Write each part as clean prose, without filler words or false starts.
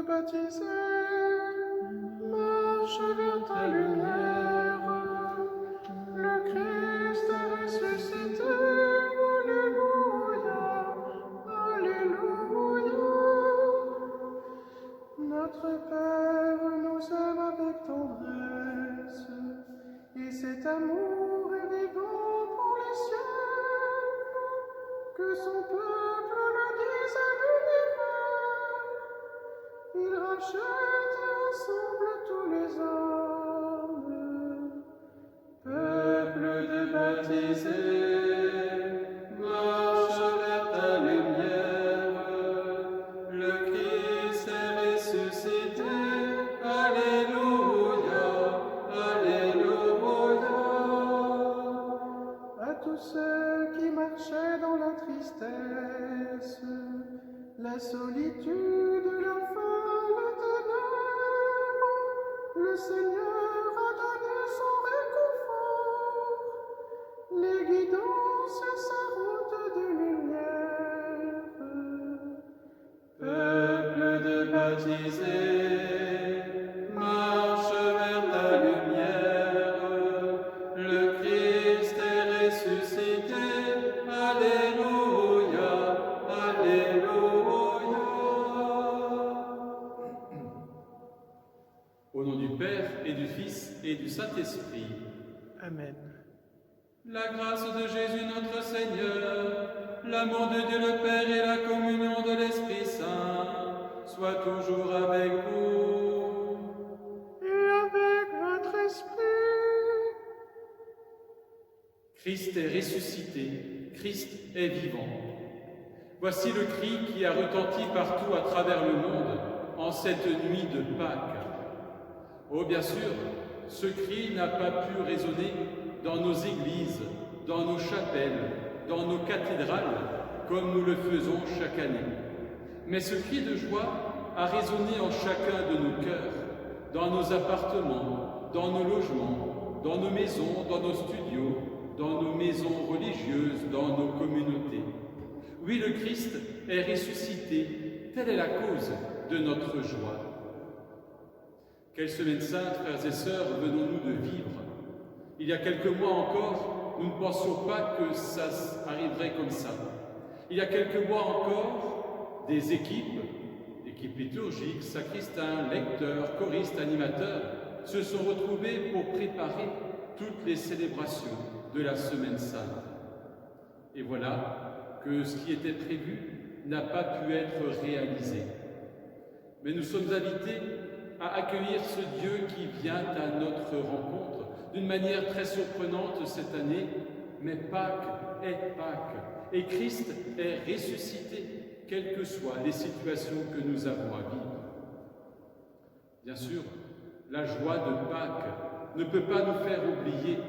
baptisé, marche vers ta lumière. Le Christ est ressuscité, Alléluia, Alléluia. Notre Père nous aime avec tendresse, et cet amour est vivant pour les siècles. Que son peuple le dise à l'univers. Il rachète et rassemble tous les hommes. Peuple de baptisés, marche vers ta lumière. Le Christ est ressuscité. Alléluia, Alléluia. À tous ceux qui marchaient dans la tristesse, la solitude, la faim, le ténèbre, le Seigneur a donné son réconfort, les guidant sur sa route de lumière. Peuple de baptisés, marche vers ta lumière. Le Christ est ressuscité. Alléluia, Alléluia. Au nom du Père et du Fils et du Saint-Esprit. Amen. La grâce de Jésus notre Seigneur, l'amour de Dieu le Père et la communion de l'Esprit Saint soient toujours avec vous. Et avec votre esprit. Christ est ressuscité, Christ est vivant. Voici le cri qui a retenti partout à travers le monde en cette nuit de Pâques. Oh bien sûr, ce cri n'a pas pu résonner dans nos églises, dans nos chapelles, dans nos cathédrales, comme nous le faisons chaque année. Mais ce cri de joie a résonné en chacun de nos cœurs, dans nos appartements, dans nos logements, dans nos maisons, dans nos studios, dans nos maisons religieuses, dans nos communautés. Oui, le Christ est ressuscité, telle est la cause de notre joie. Quelle semaine sainte, frères et sœurs, venons-nous de vivre? Il y a quelques mois encore, nous ne pensions pas que ça arriverait comme ça. Il y a quelques mois encore, des équipes liturgiques, sacristains, lecteurs, choristes, animateurs, se sont retrouvés pour préparer toutes les célébrations de la Semaine Sainte. Et voilà que ce qui était prévu n'a pas pu être réalisé. Mais nous sommes invités à accueillir ce Dieu qui vient à notre rencontre d'une manière très surprenante cette année, mais Pâques est Pâques, et Christ est ressuscité, quelles que soient les situations que nous avons à vivre. Bien sûr, la joie de Pâques ne peut pas nous faire oublier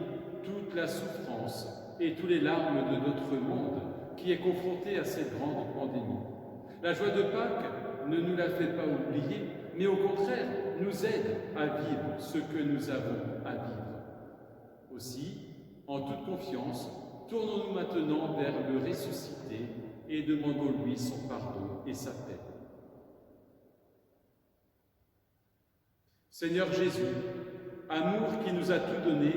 toute la souffrance et tous les larmes de notre monde qui est confronté à cette grande pandémie. La joie de Pâques ne nous la fait pas oublier, mais au contraire nous aide à vivre ce que nous avons à vivre. Aussi, en toute confiance, tournons-nous maintenant vers le ressuscité et demandons-lui son pardon et sa paix. Seigneur Jésus, amour qui nous a tout donné,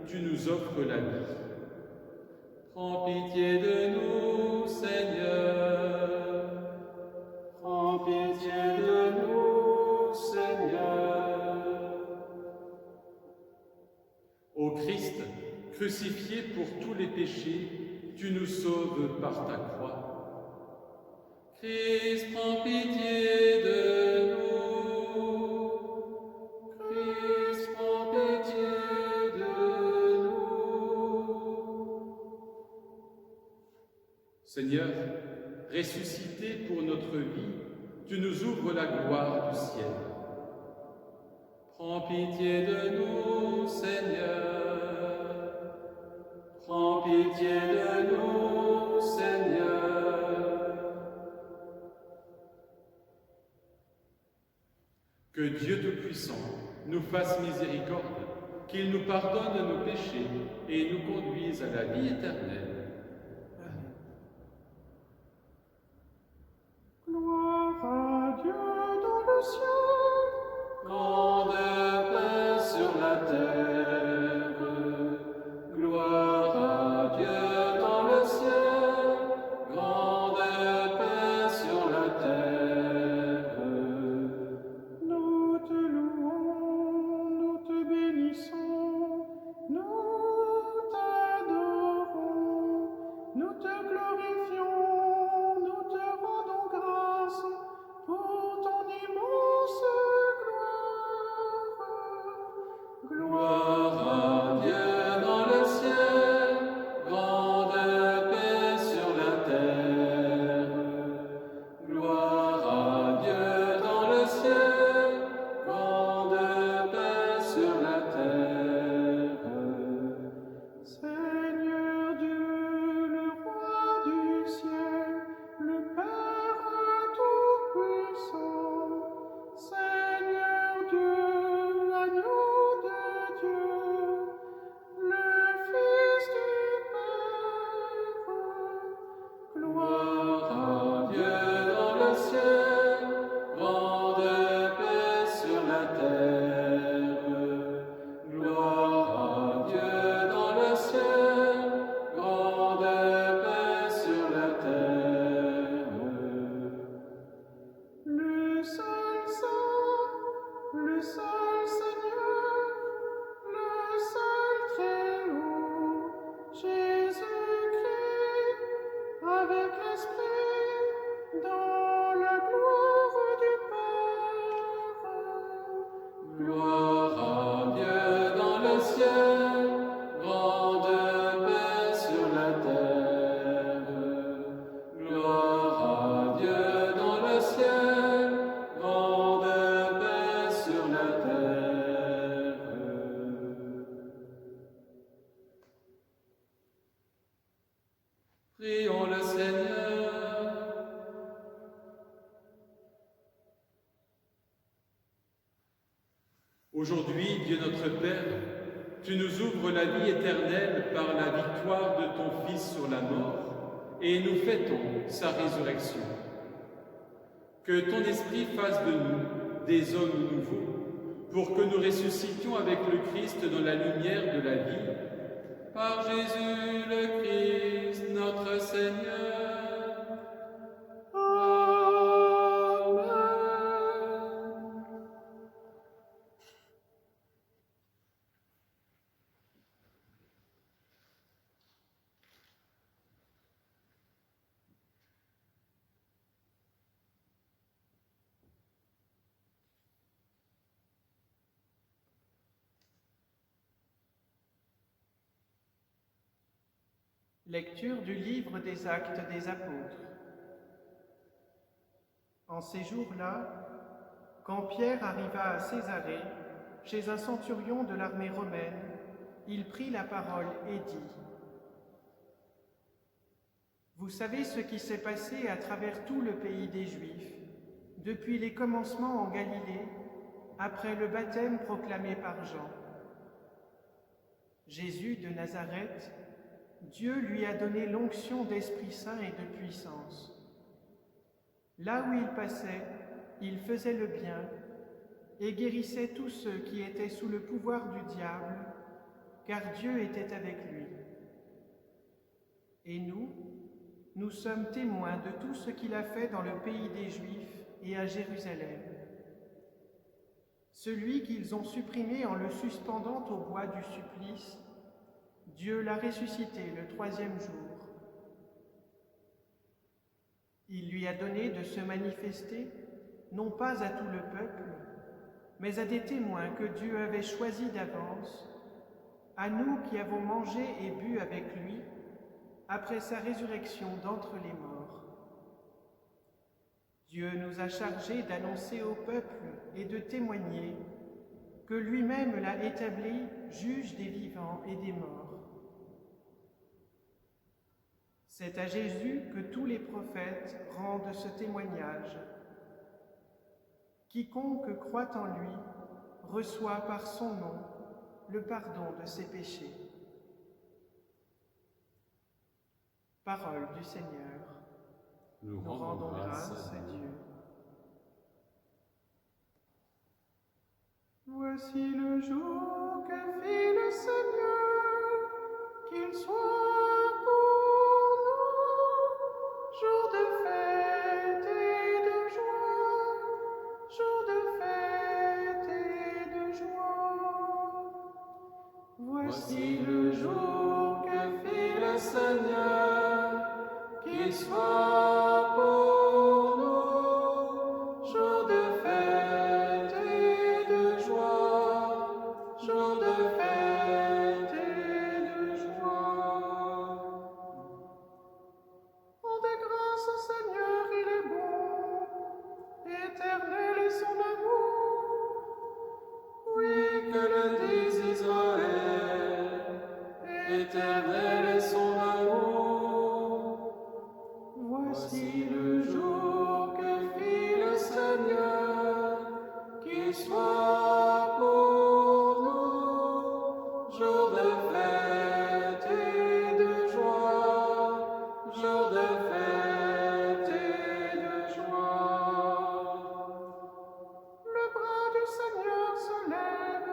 tu nous offres la vie. Prends pitié de nous, Seigneur. Prends pitié de nous, Seigneur. Ô Christ, crucifié pour tous les péchés, tu nous sauves par ta croix. Christ, prends pitié de nous. Christ, prends pitié de nous. Seigneur, ressuscité pour notre vie, tu nous ouvres la gloire du ciel. Prends pitié de nous, Seigneur. Prends pitié de nous, Seigneur. Que Dieu Tout-Puissant nous fasse miséricorde, qu'il nous pardonne nos péchés et nous conduise à la vie éternelle. Amen. Gloire à Dieu dans le ciel. Aujourd'hui, Dieu notre Père, tu nous ouvres la vie éternelle par la victoire de ton Fils sur la mort, et nous fêtons sa résurrection. Que ton Esprit fasse de nous des hommes nouveaux, pour que nous ressuscitions avec le Christ dans la lumière de la vie, par Jésus le Christ, notre Seigneur. Amen. Lecture du livre des Actes des Apôtres. En ces jours-là, quand Pierre arriva à Césarée, chez un centurion de l'armée romaine, il prit la parole et dit : « Vous savez ce qui s'est passé à travers tout le pays des Juifs, depuis les commencements en Galilée, après le baptême proclamé par Jean. Jésus de Nazareth, Dieu lui a donné l'onction d'Esprit Saint et de puissance. Là où il passait, il faisait le bien et guérissait tous ceux qui étaient sous le pouvoir du diable, car Dieu était avec lui. Et nous sommes témoins de tout ce qu'il a fait dans le pays des Juifs et à Jérusalem. Celui qu'ils ont supprimé en le suspendant au bois du supplice, Dieu l'a ressuscité le troisième jour. Il lui a donné de se manifester, non pas à tout le peuple, mais à des témoins que Dieu avait choisis d'avance, à nous qui avons mangé et bu avec lui, après sa résurrection d'entre les morts. Dieu nous a chargés d'annoncer au peuple et de témoigner que lui-même l'a établi juge des vivants et des morts. C'est à Jésus que tous les prophètes rendent ce témoignage. Quiconque croit en lui reçoit par son nom le pardon de ses péchés. Parole du Seigneur. Nous rendons grâce à Dieu. Voici le jour que fit le Seigneur, qu'il soit pour nous jour de fête et de joie, jour de fête et de joie. Voici le jour que fit le Seigneur, qu'il soit pour nous jour de fête et de joie, jour de fête et de joie. Rendez grâce au Seigneur, il est bon, éternel est son amour. Oui, que le dise Israël, éternel est son amour. Voici le jour que fit le Seigneur, qu'il soit pour nous jour de fête et de joie, jour de fête et de joie. Le bras du Seigneur se lève,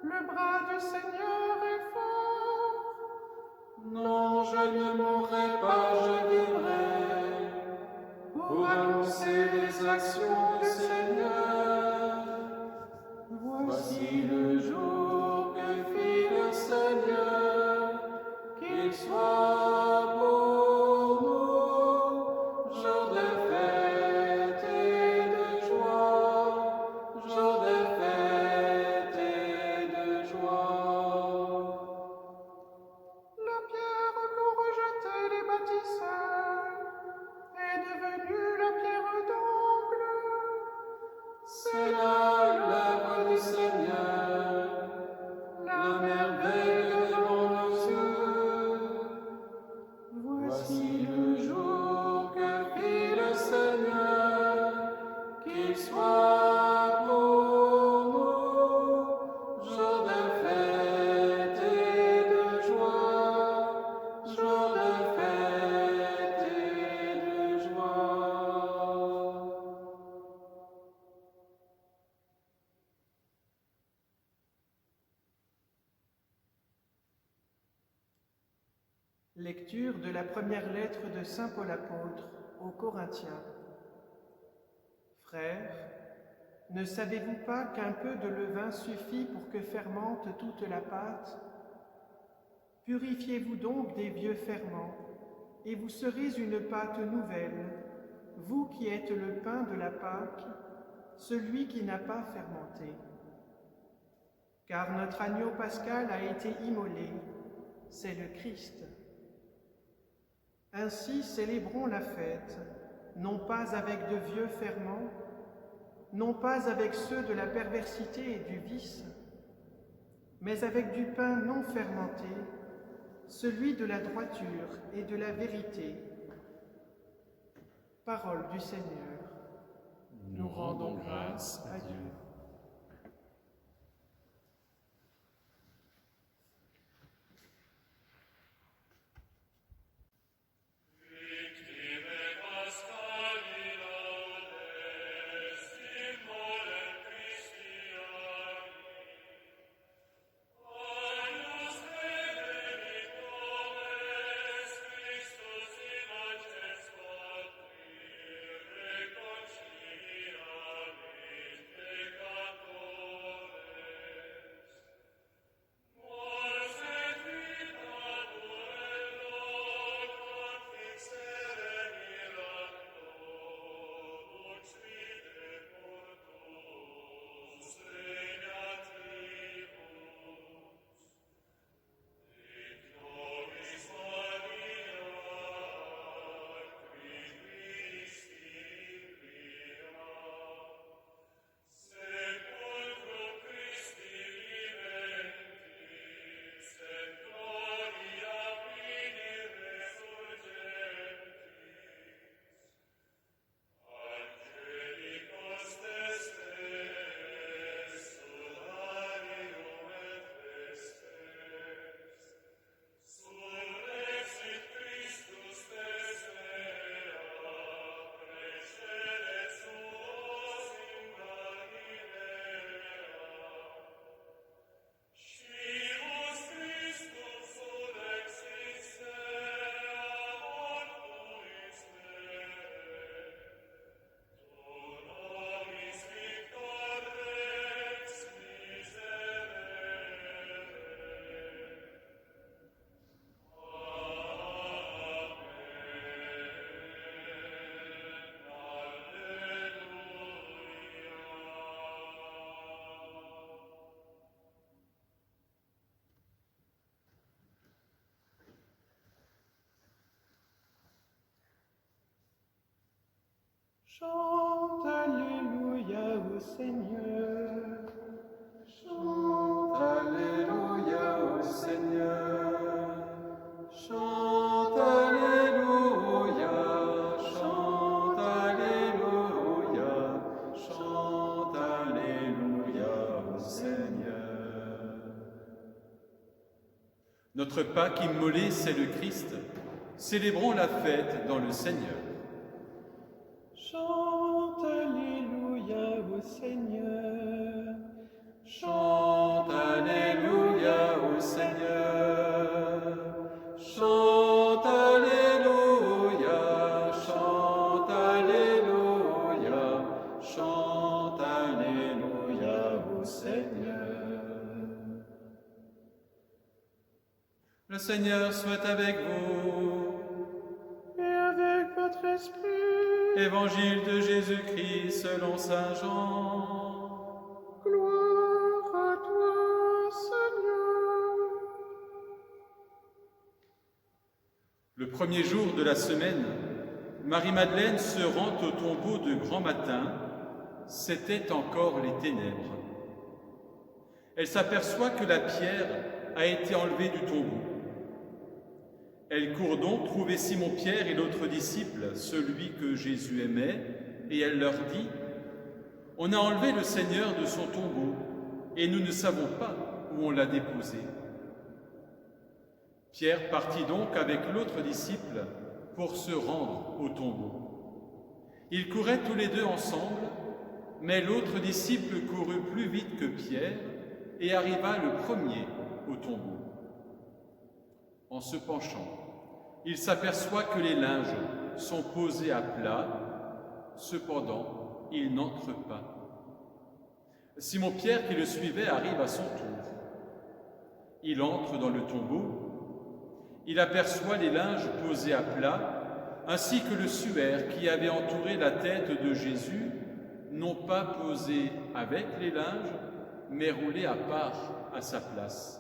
le bras du Seigneur est fort. Non, je ne mourrai pas, je vivrai, pour annoncer les actions du Seigneur. Voici le jour que fit le Seigneur, qu'il soit pour nous jour de fête et de joie, jour de fête et de joie. La pierre qu'ont rejetée les bâtisseurs est devenue la pierre d'angle. Lecture de la première lettre de saint Paul apôtre aux Corinthiens. Frères, ne savez-vous pas qu'un peu de levain suffit pour que fermente toute la pâte? Purifiez-vous donc des vieux ferments, et vous serez une pâte nouvelle, vous qui êtes le pain de la Pâque, celui qui n'a pas fermenté. Car notre agneau pascal a été immolé, c'est le Christ. Ainsi célébrons la fête, non pas avec de vieux ferments, non pas avec ceux de la perversité et du vice, mais avec du pain non fermenté, celui de la droiture et de la vérité. Parole du Seigneur. Nous rendons grâce à Dieu. Chante Alléluia au Seigneur. Chante Alléluia au Seigneur. Chante Alléluia. Chante Alléluia. Chante Alléluia au Seigneur. Notre Pâque immolée, c'est le Christ. Célébrons la fête dans le Seigneur. Chante Alléluia au Seigneur. Chante Alléluia au Seigneur. Chante Alléluia. Chante Alléluia. Chante Alléluia au Seigneur. Le Seigneur soit avec vous. Et avec votre esprit. Évangile de Jésus-Christ selon saint Jean. Gloire à toi, Seigneur. Le premier jour de la semaine, Marie-Madeleine se rend au tombeau de grand matin. C'était encore les ténèbres. Elle s'aperçoit que la pierre a été enlevée du tombeau. Elle court donc trouver Simon-Pierre et l'autre disciple, celui que Jésus aimait, et elle leur dit « On a enlevé le Seigneur de son tombeau, et nous ne savons pas où on l'a déposé. » Pierre partit donc avec l'autre disciple pour se rendre au tombeau. Ils couraient tous les deux ensemble, mais l'autre disciple courut plus vite que Pierre et arriva le premier au tombeau. En se penchant, il s'aperçoit que les linges sont posés à plat, cependant, il n'entre pas. Simon-Pierre, qui le suivait, arrive à son tour. Il entre dans le tombeau, il aperçoit les linges posés à plat, ainsi que le suaire qui avait entouré la tête de Jésus, non pas posé avec les linges, mais roulé à part à sa place.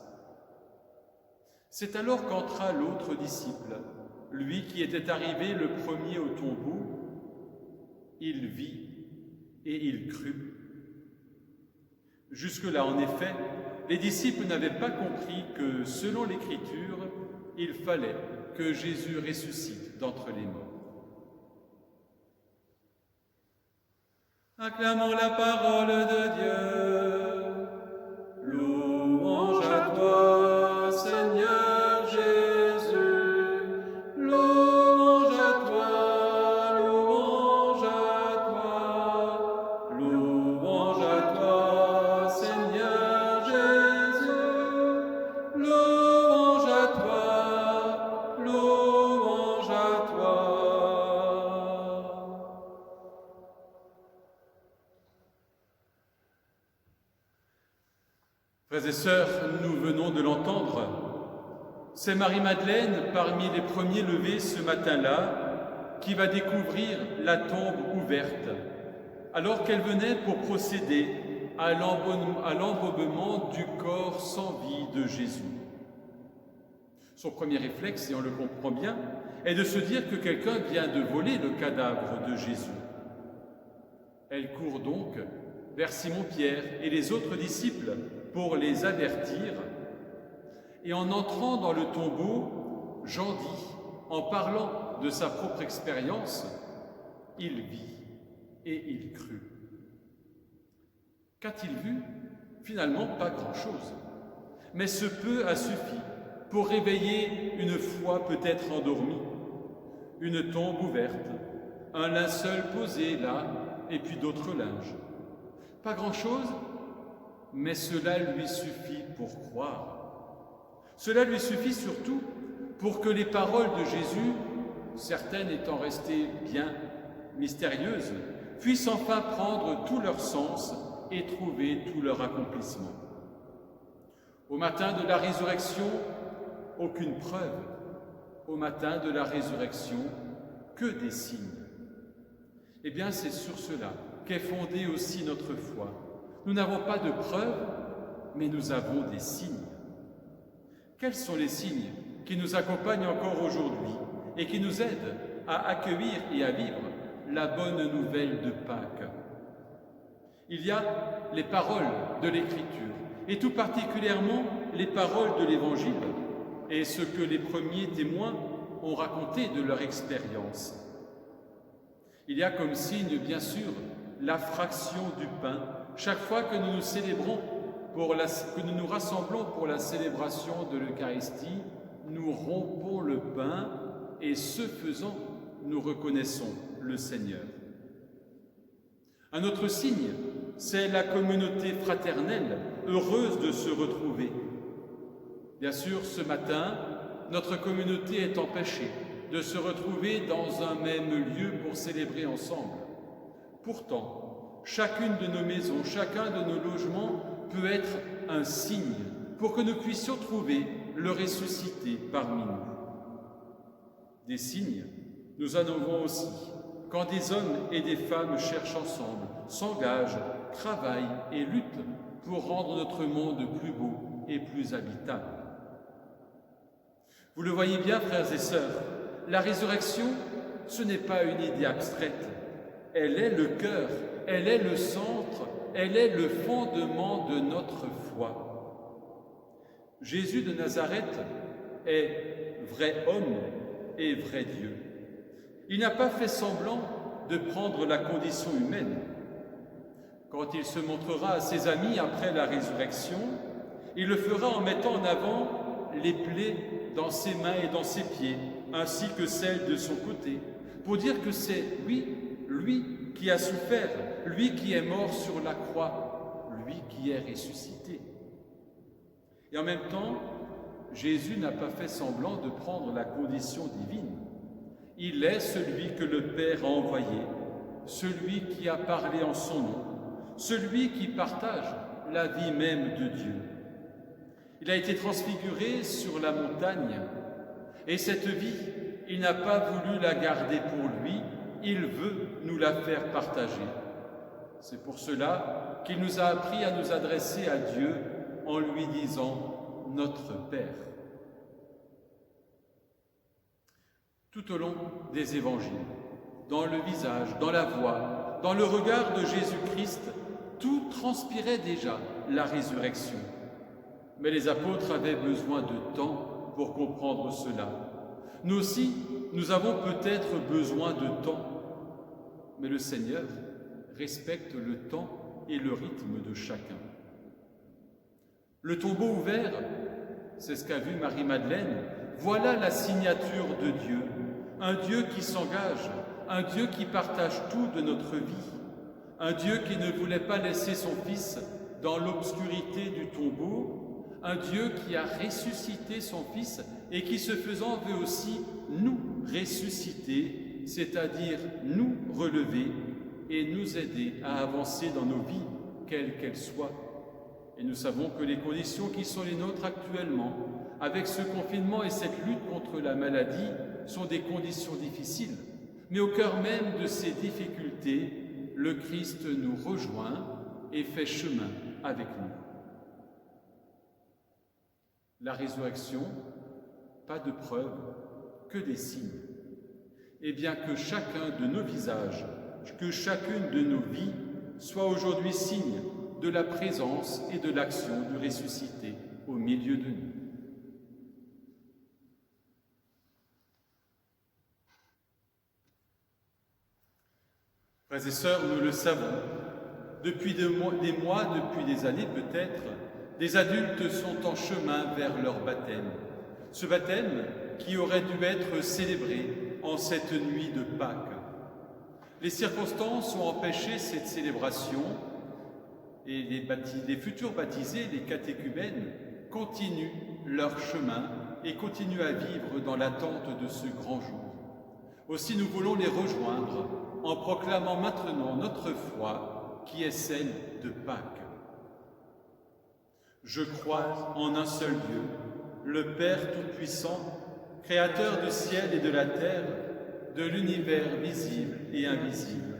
C'est alors qu'entra l'autre disciple, lui qui était arrivé le premier au tombeau. Il vit et il crut. Jusque-là, en effet, les disciples n'avaient pas compris que, selon l'Écriture, il fallait que Jésus ressuscite d'entre les morts. Acclamons la parole de Dieu. Louange à toi, Seigneur Jésus. Louange à toi, louange à toi. Louange à toi, Seigneur Jésus. Louange à toi, louange à toi. Frères et sœurs, nous venons de l'entendre. C'est Marie-Madeleine, parmi les premiers levés ce matin-là, qui va découvrir la tombe ouverte, alors qu'elle venait pour procéder à l'embaumement du corps sans vie de Jésus. Son premier réflexe, et on le comprend bien, est de se dire que quelqu'un vient de voler le cadavre de Jésus. Elle court donc vers Simon-Pierre et les autres disciples pour les avertir. Et en entrant dans le tombeau, Jean dit, en parlant de sa propre expérience, il vit et il crut. Qu'a-t-il vu? Finalement, pas grand-chose. Mais ce peu a suffi pour réveiller une foi peut-être endormie, une tombe ouverte, un linceul posé là, et puis d'autres linges. Pas grand-chose, mais cela lui suffit pour croire. Cela lui suffit surtout pour que les paroles de Jésus, certaines étant restées bien mystérieuses, puissent enfin prendre tout leur sens et trouver tout leur accomplissement. Au matin de la résurrection, aucune preuve. Au matin de la résurrection, que des signes. Eh bien, c'est sur cela qu'est fondée aussi notre foi. Nous n'avons pas de preuves, mais nous avons des signes. Quels sont les signes qui nous accompagnent encore aujourd'hui et qui nous aident à accueillir et à vivre la bonne nouvelle de Pâques? Il y a les paroles de l'Écriture, et tout particulièrement les paroles de l'Évangile, et ce que les premiers témoins ont raconté de leur expérience. Il y a comme signe, bien sûr, la fraction du pain, chaque fois que nous nous célébrons, que nous nous rassemblons pour la célébration de l'Eucharistie, nous rompons le pain et ce faisant, nous reconnaissons le Seigneur. Un autre signe, c'est la communauté fraternelle, heureuse de se retrouver. Bien sûr, ce matin, notre communauté est empêchée de se retrouver dans un même lieu pour célébrer ensemble. Pourtant, chacune de nos maisons, chacun de nos logements peut être un signe pour que nous puissions trouver le ressuscité parmi nous. Des signes, nous en avons aussi quand des hommes et des femmes cherchent ensemble, s'engagent, travaillent et luttent pour rendre notre monde plus beau et plus habitable. Vous le voyez bien, frères et sœurs, la résurrection, ce n'est pas une idée abstraite. Elle est le cœur, elle est le centre, elle est le fondement de notre foi. Jésus de Nazareth est vrai homme et vrai Dieu. Il n'a pas fait semblant de prendre la condition humaine. Quand il se montrera à ses amis après la résurrection, il le fera en mettant en avant les plaies dans ses mains et dans ses pieds, ainsi que celles de son côté, pour dire que c'est lui qui a souffert, lui qui est mort sur la croix, lui qui est ressuscité. Et en même temps, Jésus n'a pas fait semblant de prendre la condition divine. Il est celui que le Père a envoyé, celui qui a parlé en son nom, celui qui partage la vie même de Dieu. Il a été transfiguré sur la montagne, et cette vie, il n'a pas voulu la garder pour lui, il veut nous la faire partager. C'est pour cela qu'il nous a appris à nous adresser à Dieu en lui disant « Notre Père ». Tout au long des évangiles, dans le visage, dans la voix, dans le regard de Jésus-Christ, tout transpirait déjà la résurrection. Mais les apôtres avaient besoin de temps pour comprendre cela. Nous aussi, nous avons peut-être besoin de temps, mais le Seigneur respecte le temps et le rythme de chacun. Le tombeau ouvert, c'est ce qu'a vu Marie-Madeleine, voilà la signature de Dieu, un Dieu qui s'engage, un Dieu qui partage tout de notre vie, un Dieu qui ne voulait pas laisser son Fils dans l'obscurité du tombeau, un Dieu qui a ressuscité son Fils et qui, ce faisant, veut aussi nous ressusciter, c'est-à-dire nous relever et nous aider à avancer dans nos vies, quelles qu'elles soient. Et nous savons que les conditions qui sont les nôtres actuellement, avec ce confinement et cette lutte contre la maladie, sont des conditions difficiles. Mais au cœur même de ces difficultés, le Christ nous rejoint et fait chemin avec nous. La résurrection, pas de preuves, que des signes. Et bien que chacun de nos visages, que chacune de nos vies soit aujourd'hui signe de la présence et de l'action du ressuscité au milieu de nous. Frères et sœurs, nous le savons, depuis des mois, depuis des années peut-être, des adultes sont en chemin vers leur baptême. Ce baptême qui aurait dû être célébré en cette nuit de Pâques. Les circonstances ont empêché cette célébration et les futurs baptisés, les catéchumènes, continuent leur chemin et continuent à vivre dans l'attente de ce grand jour. Aussi nous voulons les rejoindre en proclamant maintenant notre foi qui est celle de Pâques. Je crois en un seul Dieu, le Père Tout-Puissant, Créateur du ciel et de la terre, de l'univers visible et invisible.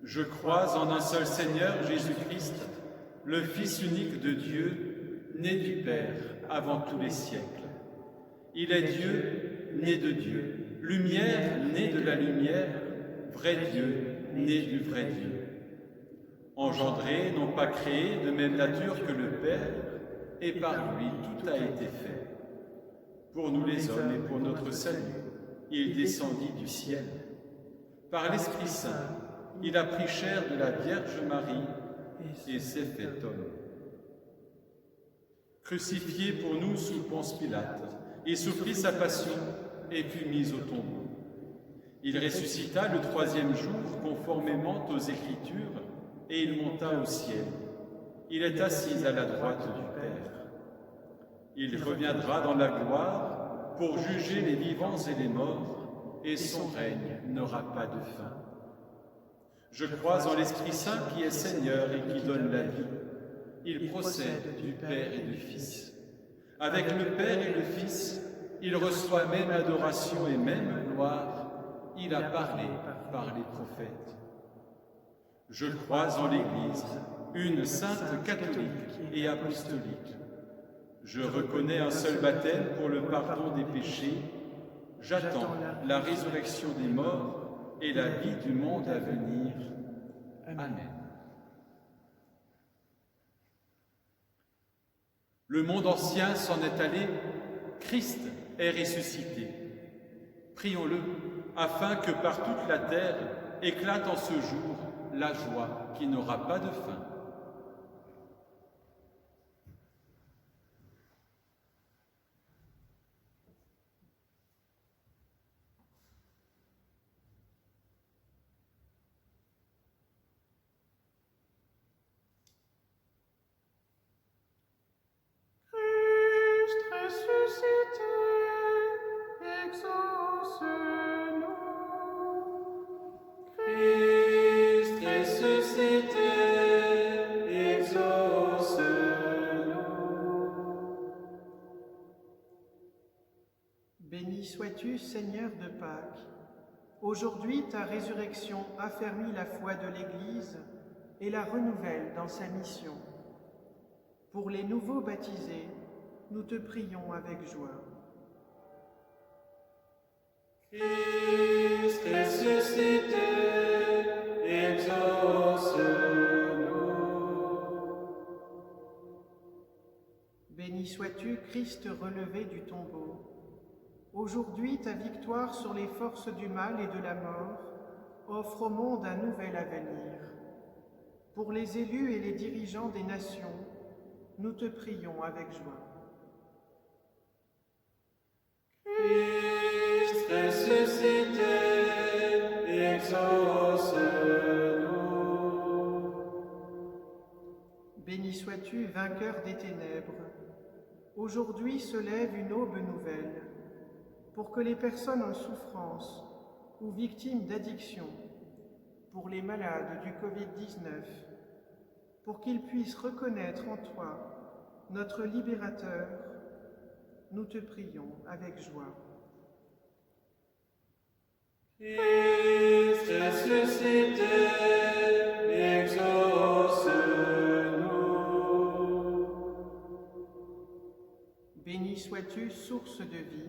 Je crois en un seul Seigneur, Jésus-Christ, le Fils unique de Dieu, né du Père avant tous les siècles. Il est Dieu, né de Dieu, lumière, née de la lumière, vrai Dieu, né du vrai Dieu. Engendré, non pas créé, de même nature que le Père, et par lui tout a été fait. Pour nous les hommes et pour notre salut, il descendit du ciel. Par l'Esprit Saint, il a pris chair de la Vierge Marie et s'est fait homme. Crucifié pour nous sous Ponce Pilate, il souffrit sa passion et fut mis au tombeau. Il ressuscita le troisième jour conformément aux Écritures et il monta au ciel. Il est assis à la droite du Père. Il reviendra dans la gloire pour juger les vivants et les morts, et son règne n'aura pas de fin. Je crois en l'Esprit Saint qui est Seigneur et qui donne la vie. Il procède du Père et du Fils. Avec le Père et le Fils, il reçoit même adoration et même gloire. Il a parlé par les prophètes. Je crois en l'Église, une sainte catholique et apostolique. Je reconnais un seul baptême pour le pardon des péchés. J'attends la résurrection des morts et la vie du monde à venir. Amen. Le monde ancien s'en est allé, Christ est ressuscité. Prions-le, afin que par toute la terre éclate en ce jour la joie qui n'aura pas de fin. Christ Seigneur de Pâques, aujourd'hui ta résurrection affermit la foi de l'Église et la renouvelle dans sa mission. Pour les nouveaux baptisés, nous te prions avec joie. Christ ressuscité, exauce-nous. Béni sois-tu, Christ relevé du tombeau. Aujourd'hui, ta victoire sur les forces du mal et de la mort offre au monde un nouvel avenir. Pour les élus et les dirigeants des nations, nous te prions avec joie. Christ ressuscité, exauce-nous. Béni sois-tu, vainqueur des ténèbres. Aujourd'hui se lève une aube nouvelle, pour que les personnes en souffrance ou victimes d'addiction, pour les malades du Covid-19, pour qu'ils puissent reconnaître en toi notre libérateur, nous te prions avec joie. Christ ressuscité, exauce-nous. Béni sois-tu, source de vie.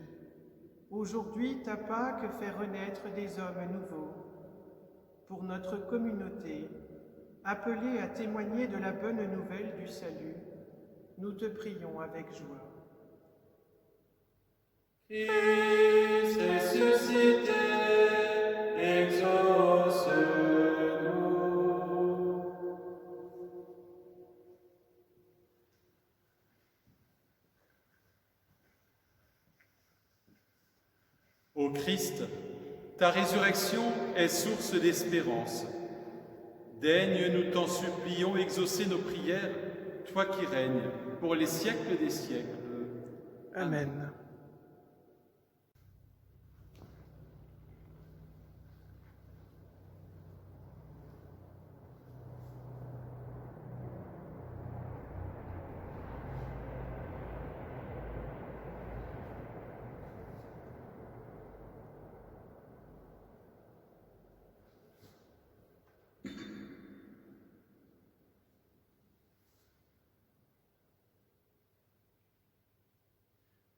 Aujourd'hui, ta Pâque fait renaître des hommes nouveaux. Pour notre communauté, appelée à témoigner de la bonne nouvelle du salut, nous te prions avec joie. Christ ressuscité, exauce-nous. Ô Christ, ta résurrection est source d'espérance. Daigne, nous t'en supplions, exaucer nos prières, toi qui règnes pour les siècles des siècles. Amen.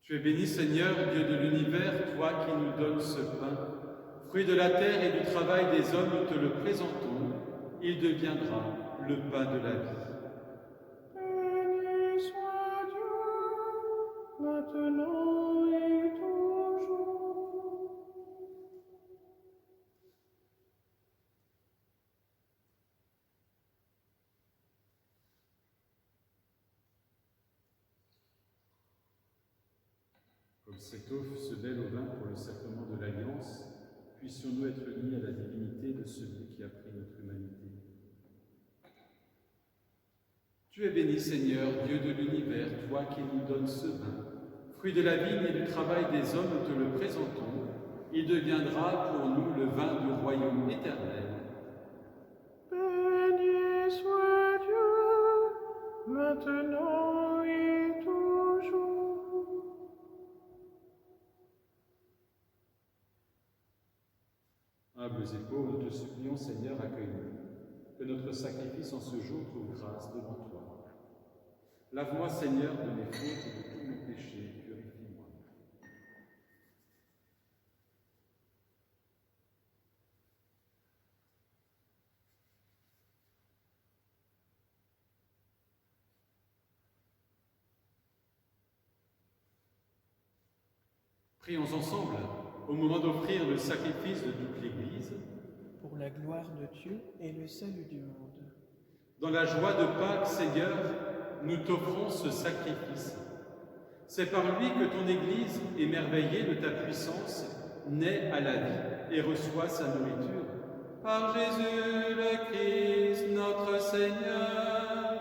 Tu es béni, Seigneur, Dieu de l'univers, toi qui nous donnes ce pain. Fruit de la terre et du travail des hommes, nous te le présentons. Il deviendra le pain de la vie. Béni soit Dieu, maintenant et toujours. Comme cette eau se mêle au vin pour le sacrement de l'Alliance, puissions-nous être unis à la divinité de celui qui a pris notre humanité. Tu es béni, Seigneur, Dieu de l'univers, toi qui nous donnes ce vin. Fruit de la vigne et du travail des hommes, nous te le présentons. Il deviendra pour nous le vin du royaume éternel. Béni soit Dieu, maintenant et toujours. Humbles et pauvres, nous te supplions, Seigneur, accueille-nous. Que notre sacrifice en ce jour trouve grâce devant toi. Lave-moi, Seigneur, de mes fautes et de tous mes péchés, purifie-moi. Prions ensemble, au moment d'offrir le sacrifice de toute l'Église, Pour la gloire de Dieu et le salut du monde. dans la joie de Pâques, Seigneur, nous t'offrons ce sacrifice. C'est par lui que ton Église, émerveillée de ta puissance, naît à la vie et reçoit sa nourriture. Par Jésus le Christ, notre Seigneur.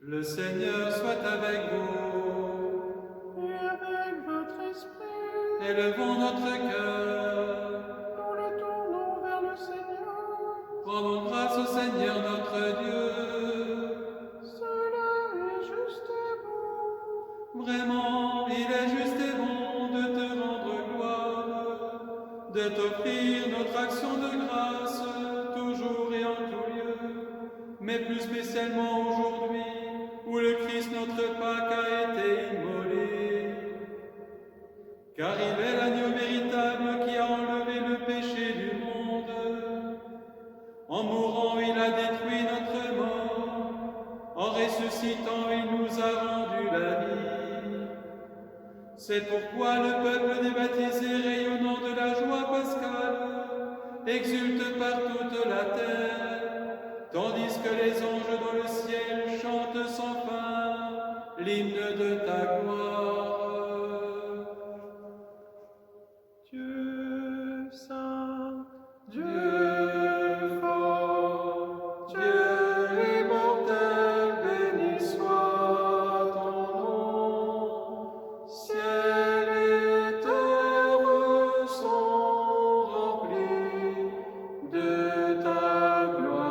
Le Seigneur soit avec vous. Et avec votre esprit, Élevons notre cœur. nous le tournons vers le Seigneur. Rendons grâce au Seigneur notre Dieu. Cela est juste et de t'offrir notre action de grâce, toujours et en tout lieu, mais plus spécialement aujourd'hui, où le Christ notre Pâque a été immolé. Car il est l'agneau véritable qui a enlevé le péché du monde. En mourant, il a détruit notre mort. En ressuscitant, il nous a rendu la vie. C'est pourquoi le peuple des baptisés, rayonnant de la joie pascale, exulte par toute la terre, tandis que les anges dans le ciel chantent sans fin l'hymne de ta gloire. Dieu saint, Dieu fort, Dieu immortel, béni soit ton nom. Ciel et terre sont remplis de ta gloire.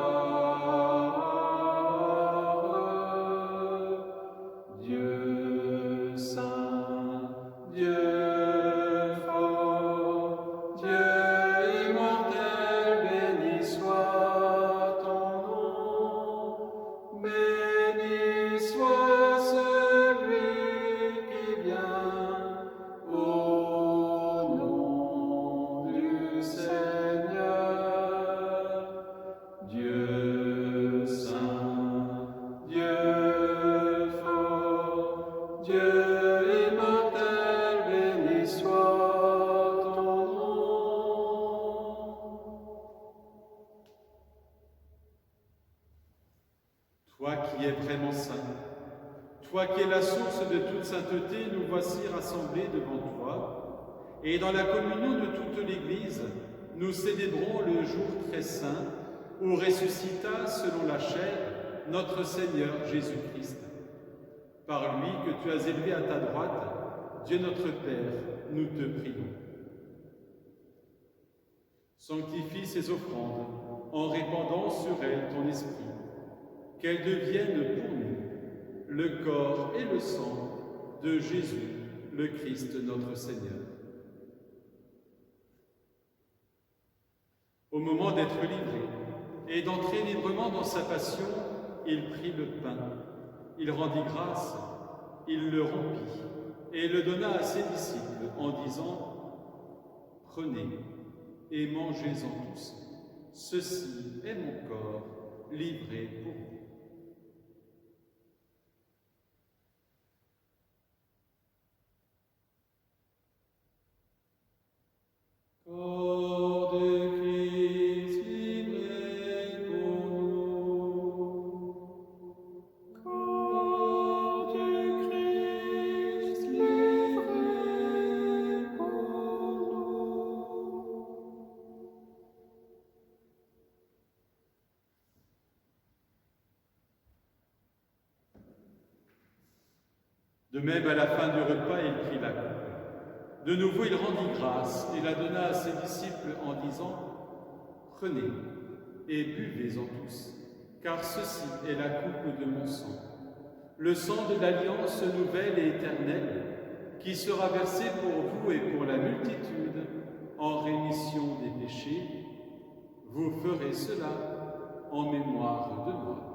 Dieu saint, Dieu Toi qui es vraiment saint, toi qui es la source de toute sainteté, nous voici rassemblés devant toi, et dans la communion de toute l'Église, nous célébrons le jour très saint où ressuscita, selon la chair, notre Seigneur Jésus-Christ. Par lui que tu as élevé à ta droite, Dieu notre Père, nous te prions. Sanctifie ces offrandes en répandant sur elles ton esprit, qu'elles deviennent pour nous le corps et le sang de Jésus, le Christ notre Seigneur. Au moment d'être livré et d'entrer librement dans sa passion, il prit le pain, il rendit grâce, il le rompit et le donna à ses disciples en disant « Prenez et mangez-en tous, ceci est mon corps livré pour vous. » Corps de Christ livré pour nous. Corps du Christ livré pour nous. De même, à la fin du repas, il prit la coupe. De nouveau, il rendit grâce et la donna à ses disciples en disant « Prenez et buvez-en tous, car ceci est la coupe de mon sang, le sang de l'alliance nouvelle et éternelle, qui sera versé pour vous et pour la multitude en rémission des péchés. Vous ferez cela en mémoire de moi. »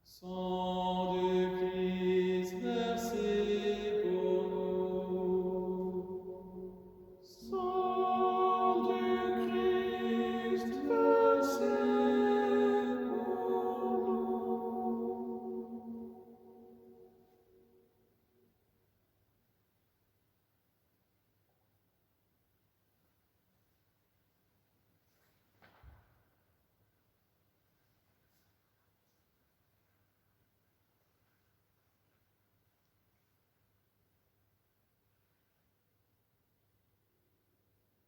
Sang de Christ versé pour nous. Sang du Christ versé pour nous.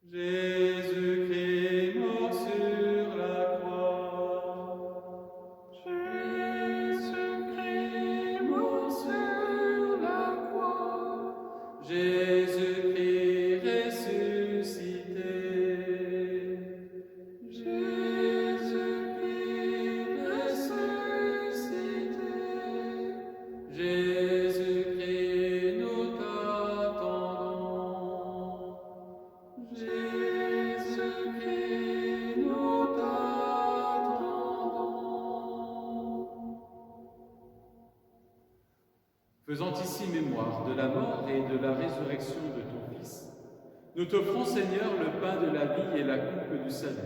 Jésus-Christ mort sur la croix. Jésus-Christ mort sur la croix. Jésus-Christ ressuscité. Jésus-Christ ressuscité. Faisant ici mémoire de la mort et de la résurrection de ton Fils, nous t'offrons, Seigneur, le pain de la vie et la coupe du salut,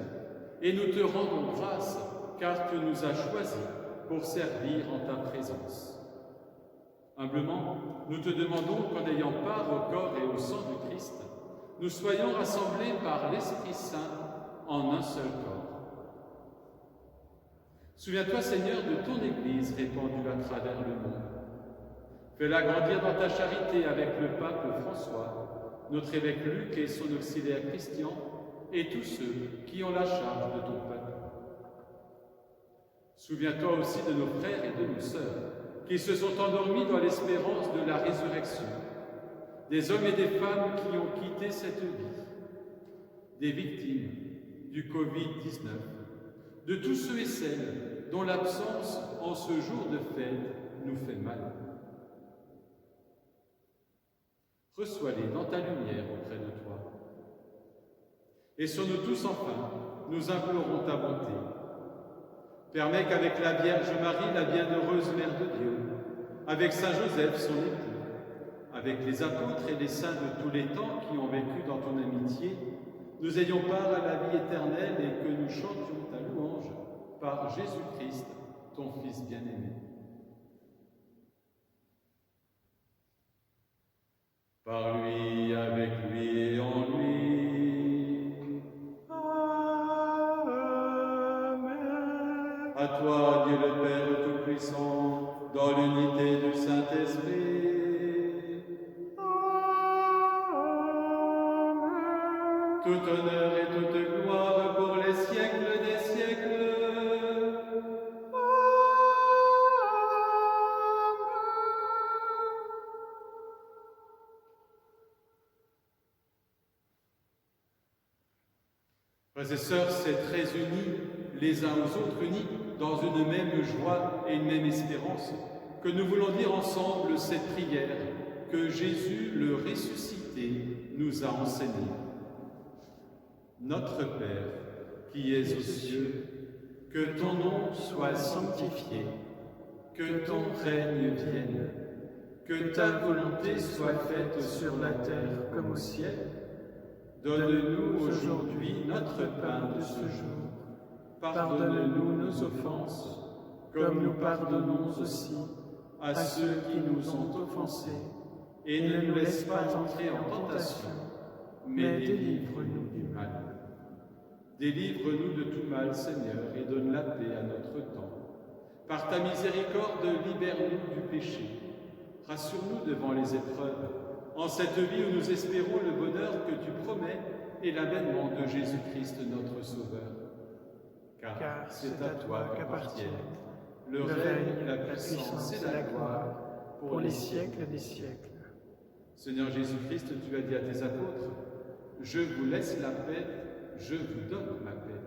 et nous te rendons grâce, car tu nous as choisis pour servir en ta présence. Humblement, nous te demandons qu'en ayant part au corps et au sang du Christ, nous soyons rassemblés par l'Esprit Saint en un seul corps. Souviens-toi, Seigneur, de ton Église répandue à travers le monde. Fais-la grandir dans ta charité avec le pape François, notre évêque Luc et son auxiliaire Christian, et tous ceux qui ont la charge de ton peuple. Souviens-toi aussi de nos frères et de nos sœurs, qui se sont endormis dans l'espérance de la résurrection, des hommes et des femmes qui ont quitté cette vie, des victimes du Covid-19, de tous ceux et celles dont l'absence en ce jour de fête nous fait mal. Reçois-les dans ta lumière auprès de toi. Et sur nous tous enfin, nous implorons ta bonté. Permets qu'avec la Vierge Marie, la bienheureuse Mère de Dieu, avec Saint Joseph, son époux, avec les apôtres et les saints de tous les temps qui ont vécu dans ton amitié, nous ayons part à la vie éternelle et que nous chantions ta louange par Jésus-Christ, ton Fils bien-aimé. Par lui, avec lui et en lui. Amen. À toi, Dieu le Père Tout-Puissant, dans l'unité du Saint-Esprit. Amen. Tout honneur et toute gloire pour les siècles des siècles. Frères et sœurs, c'est très unis, les uns aux autres, unis dans une même joie et une même espérance, que nous voulons dire ensemble cette prière que Jésus, le ressuscité, nous a enseignée. Notre Père, qui es aux cieux, que ton nom soit sanctifié, que ton règne vienne, que ta volonté soit faite sur la terre comme au ciel. Donne-nous aujourd'hui notre pain de ce jour. Pardonne-nous nos offenses, comme nous pardonnons aussi à ceux qui nous ont offensés. Et ne nous laisse pas entrer en tentation, mais délivre-nous du mal. Délivre-nous de tout mal, Seigneur, et donne la paix à notre temps. Par ta miséricorde, libère-nous du péché. Rassure-nous devant les épreuves, en cette vie où nous espérons le bonheur que tu promets et l'avènement de Jésus-Christ notre Sauveur. Car c'est à toi qu'appartiennent le règne, la puissance et la gloire pour les siècles des siècles. Seigneur Jésus-Christ, tu as dit à tes apôtres, « Je vous laisse la paix, je vous donne ma paix. »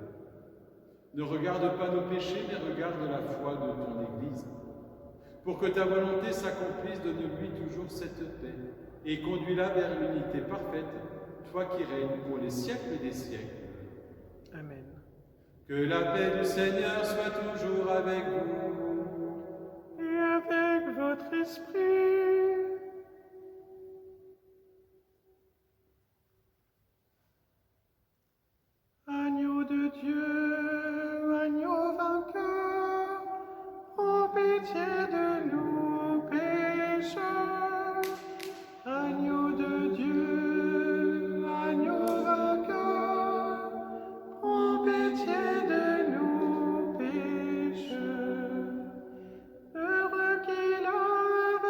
Ne regarde pas nos péchés, mais regarde la foi de ton Église. Pour que ta volonté s'accomplisse, donne-lui toujours cette paix et conduis-la vers l'unité parfaite, toi qui règnes pour les siècles des siècles. Amen. Que la paix du Seigneur soit toujours avec vous. Et avec votre esprit. Agneau de Dieu, agneau vainqueur, prends pitié de nous pécheurs. Agneau de Dieu, agneau vainqueur, prends pitié de nous pécheurs. Heureux qui lave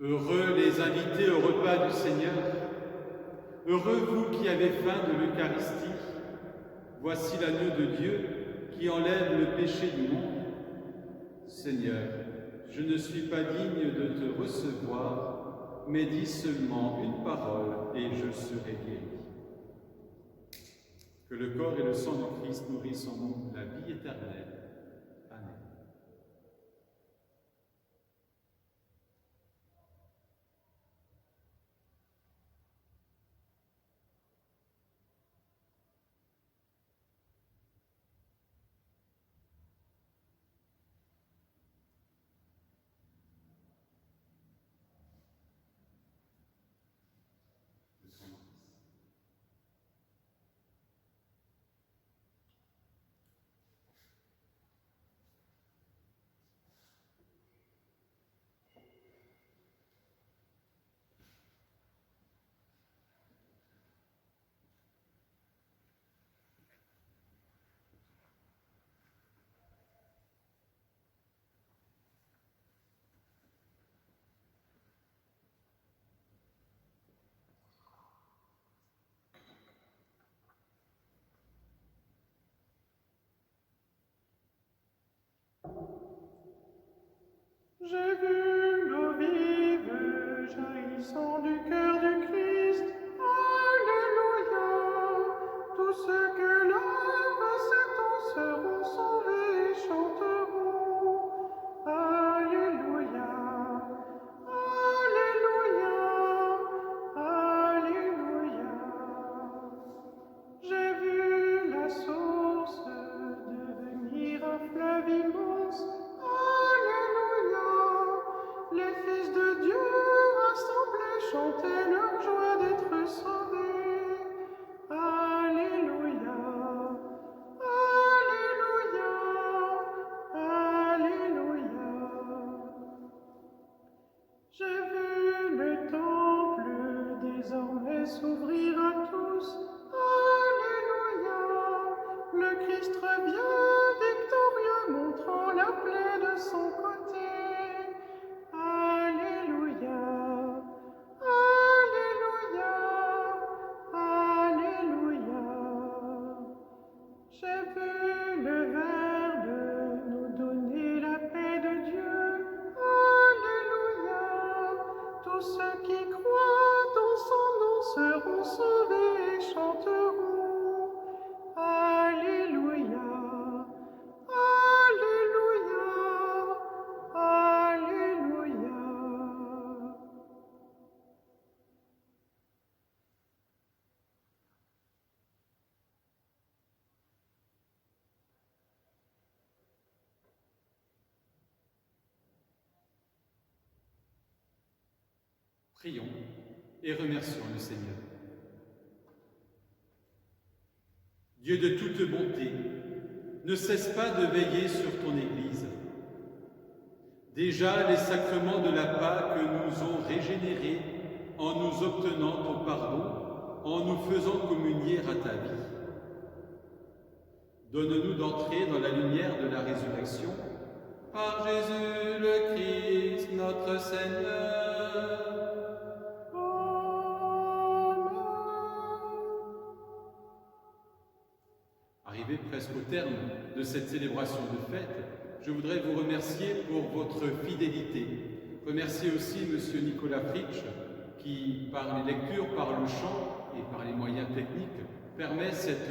Heureux les invités au repas du Seigneur. Heureux vous qui avez faim de l'Eucharistie. Voici l'agneau de Dieu qui enlève le péché du monde. Seigneur, je ne suis pas digne de te recevoir, mais dis seulement une parole et je serai guéri. Que le corps et le sang du Christ nourrissent en nous la vie éternelle. Amen. J'ai vu l'eau vive jaillissant du cœur du Christ. Alléluia. Tous ceux que l'œuvre s'étend seront sauvés et chanteront. Alléluia. Alléluia. Alléluia. J'ai vu la source devenir un fleuve immense. Alléluia. Les fils de Dieu rassemblés chantaient leur joie d'être sauvés. Alléluia. Alléluia. Alléluia. J'ai vu le temple désormais s'ouvrir à tous. Alléluia. Le Christ revient victorieux, montrant la plaie de son côté. Alléluia. Alléluia. Alléluia. J'ai vu le Verbe nous donner la paix de Dieu. Alléluia. Tous ceux qui croient en son nom seront sauvés et chanteront. Alléluia. Alléluia. Alléluia. Prions et remercions le Seigneur. Dieu de toute bonté, ne cesse pas de veiller sur ton Église. Déjà, les sacrements de la Pâque nous ont régénérés en nous obtenant ton pardon, en nous faisant communier à ta vie. Donne-nous d'entrer dans la lumière de la résurrection par Jésus le Christ, notre Seigneur. Arrivé presque au terme de cette célébration de fête, je voudrais vous remercier pour votre fidélité. Remercier aussi M. Nicolas Fritsch qui, par les lectures, par le chant et par les moyens techniques, permet cette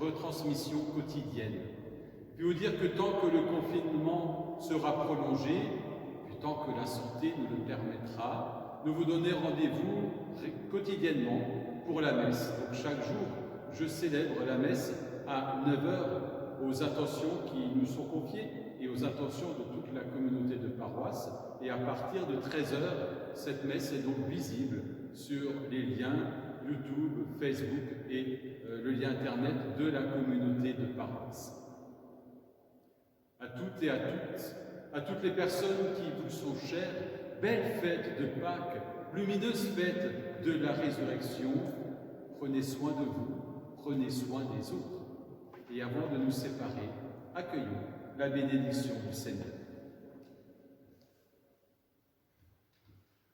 retransmission quotidienne. Puis vous dire que tant que le confinement sera prolongé, puis tant que la santé nous le permettra, nous vous donnons rendez-vous quotidiennement pour la messe. Donc chaque jour, je célèbre la messe à 9h aux intentions qui nous sont confiées et aux intentions de toute la communauté de paroisse. Et à partir de 13h, cette messe est donc visible sur les liens YouTube, Facebook et le lien Internet de la communauté de paroisse. À toutes et à toutes les personnes qui vous sont chères, belle fête de Pâques, lumineuse fête de la résurrection. Prenez soin de vous, prenez soin des autres. Et avant de nous séparer, accueillons la bénédiction du Seigneur.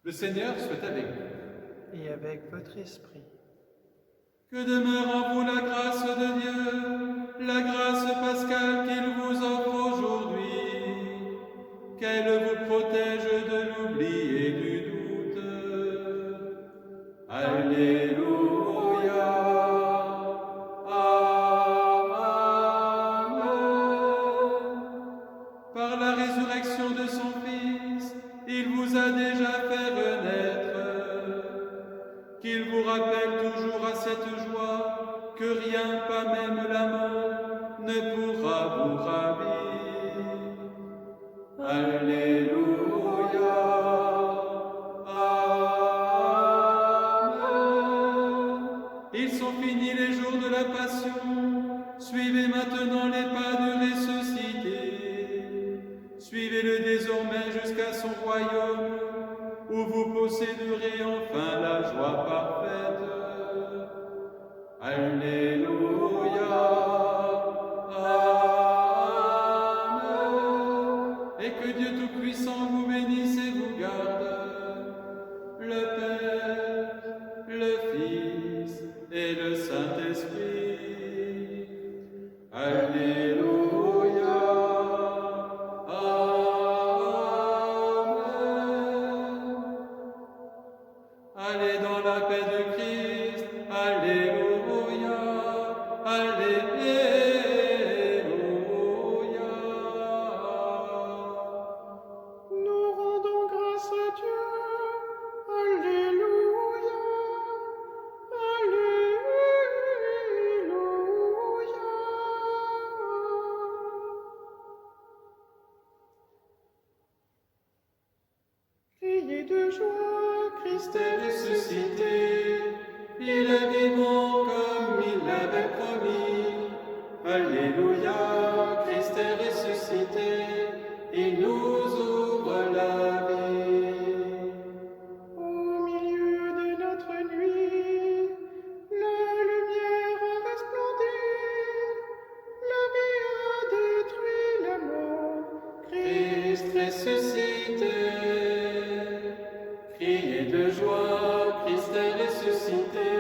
Le Seigneur soit avec vous. Et avec votre esprit. Que demeure en vous la grâce de Dieu, la grâce pascale qu'il vous offre aujourd'hui, qu'elle vous protège de l'oubli et du doute. Alléluia. Amen. Par la résurrection de son Fils, il vous a déjà fait renaître, qu'il vous rappelle toujours à cette joie que rien, pas même la mort, ne pourra vous ravir. Alléluia. Amen. Ils sont finis les jours de la passion. Suivez maintenant les pas du ressuscité. Suivez-le désormais jusqu'à son royaume, où vous posséderez enfin la joie parfaite. Alléluia. Amen. Et que Dieu Tout-Puissant vous bénisse et vous garde, le Père, le Fils et le Saint-Esprit. Alléluia. Amen. Allez dans la paix de Christ. Alléluia. Alléluia. Nous rendons grâce à Dieu. Alléluia. Alléluia. Criez de joie, Christ est ressuscité. Il est vivant comme il l'avait promis. Alléluia, Christ est ressuscité. Il nous ouvre la vie. Au milieu de notre nuit, la lumière a resplendi. La vie a détruit la mort. Christ ressuscité. Criez de joie, Christ est ressuscité.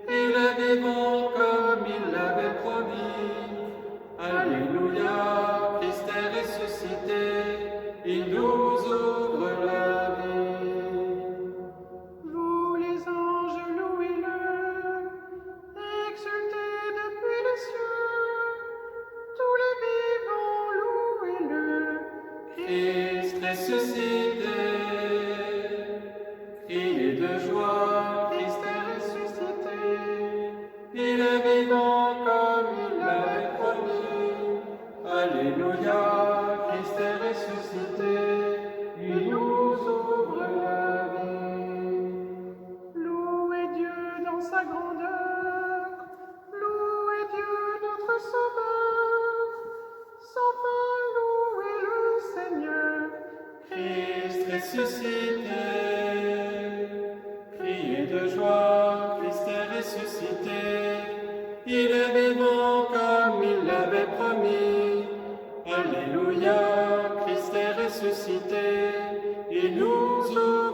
Il est vivant comme il l'avait promis. Alléluia, Christ est ressuscité. Il nous ouvre la vie. Vous les anges, louez-le, exultez depuis les cieux. Tous les vivants, louez-le. Christ ressuscité. Criez de joie, Christ est ressuscité. Il est vivant comme il l'avait promis. Alléluia, Christ est ressuscité. Il nous ouvre la vie. Louez Dieu dans sa grandeur, louez Dieu notre Sauveur, sans fin louez le Seigneur. Christ ressuscité. Criez de joie, Christ est ressuscité. Il est vivant comme il l'avait promis. Alléluia, Christ est ressuscité. Il nous ouvre